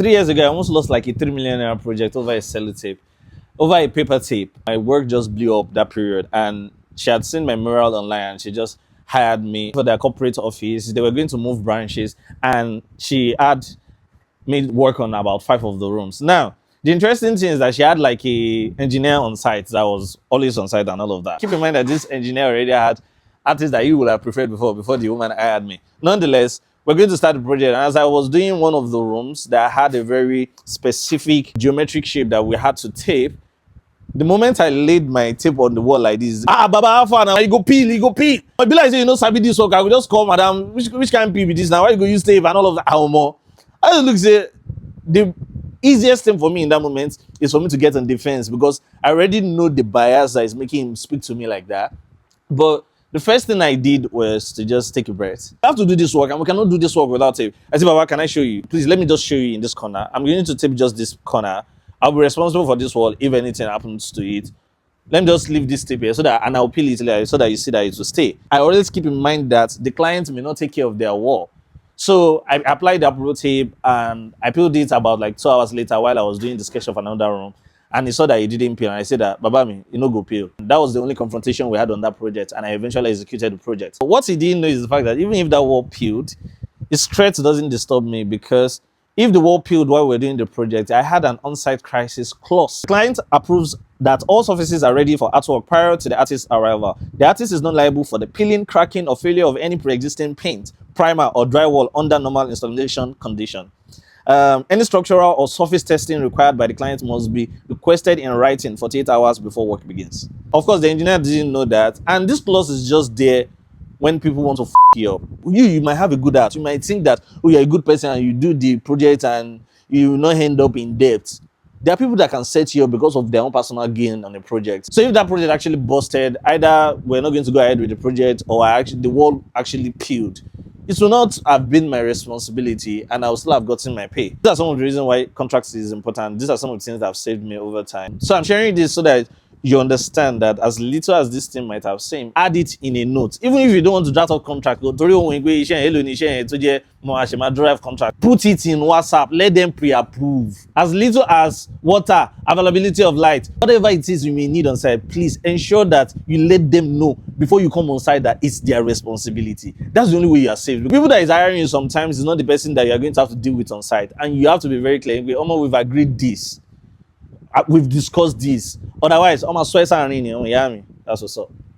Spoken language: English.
3 years ago, I almost lost like a 3 million naira project over a sellotape, over a paper tape. My work just blew up that period, and she had seen my mural online, and she just hired me for their corporate office. They were going to move branches, and she had made work on about 5 of the rooms. Now, the interesting thing is that she had like a engineer on site that was always on site and all of that. Keep in mind that this engineer already had artists that you would have preferred before the woman hired me. Nonetheless, we're going to start the project. And as I was doing one of the rooms that had a very specific geometric shape that we had to tape, the moment I laid my tape on the wall like this, Baba, how far now? You go peel, you go peel. I be like, say, you know, sabi this work. I will just call madam, which kind of peel be this now? Why you go use tape and all of that? How more? I just look, say, the easiest thing for me in that moment is for me to get on defense because I already know the bias that is making him speak to me like that. But the first thing I did was to just take a breath. I have to do this work, and we cannot do this work without tape. I said, Baba, can I show you? Please, let me just show you in this corner. I'm going to tape just this corner. I'll be responsible for this wall if anything happens to it. Let me just leave this tape here and I'll peel it later so that you see that it will stay. I always keep in mind that the client may not take care of their wall. So I applied the Pro tape and I peeled it about like 2 hours later while I was doing the sketch of another room. And he saw that he didn't peel. And I said that, Baba, you no go peel. That was the only confrontation we had on that project. And I eventually executed the project. But what he didn't know is the fact that even if that wall peeled, his threat doesn't disturb me because if the wall peeled while we were doing the project, I had an on-site crisis clause. The client approves that all surfaces are ready for artwork prior to the artist's arrival. The artist is not liable for the peeling, cracking, or failure of any pre-existing paint, primer, or drywall under normal installation condition. Any structural or surface testing required by the client must be requested in writing 48 hours before work begins. Of course, the engineer didn't know that, and this clause is just there when people want to f you up. You might have a good art. You might think that, oh, you're a good person and you do the project and you will not end up in debt. There are people that can set you up because of their own personal gain on a project. So if that project actually busted, either we're not going to go ahead with the project or the wall actually peeled, it will not have been my responsibility and I will still have gotten my pay. These are some of the reasons why contracts is important. These are some of the things that have saved me over time. So I'm sharing this so that you understand that as little as this thing might have seemed, add it in a note. Even if you don't want to draft up contract, drive contract, put it in WhatsApp, let them pre-approve. As little as water, availability of light, whatever it is you may need on site, please ensure that you let them know before you come on site that it's their responsibility. That's the only way you are safe. The people that is hiring you sometimes is not the person that you are going to have to deal with on site. And you have to be very clear. We've agreed this. We've discussed this. Otherwise, I'm a swear. That's what's up.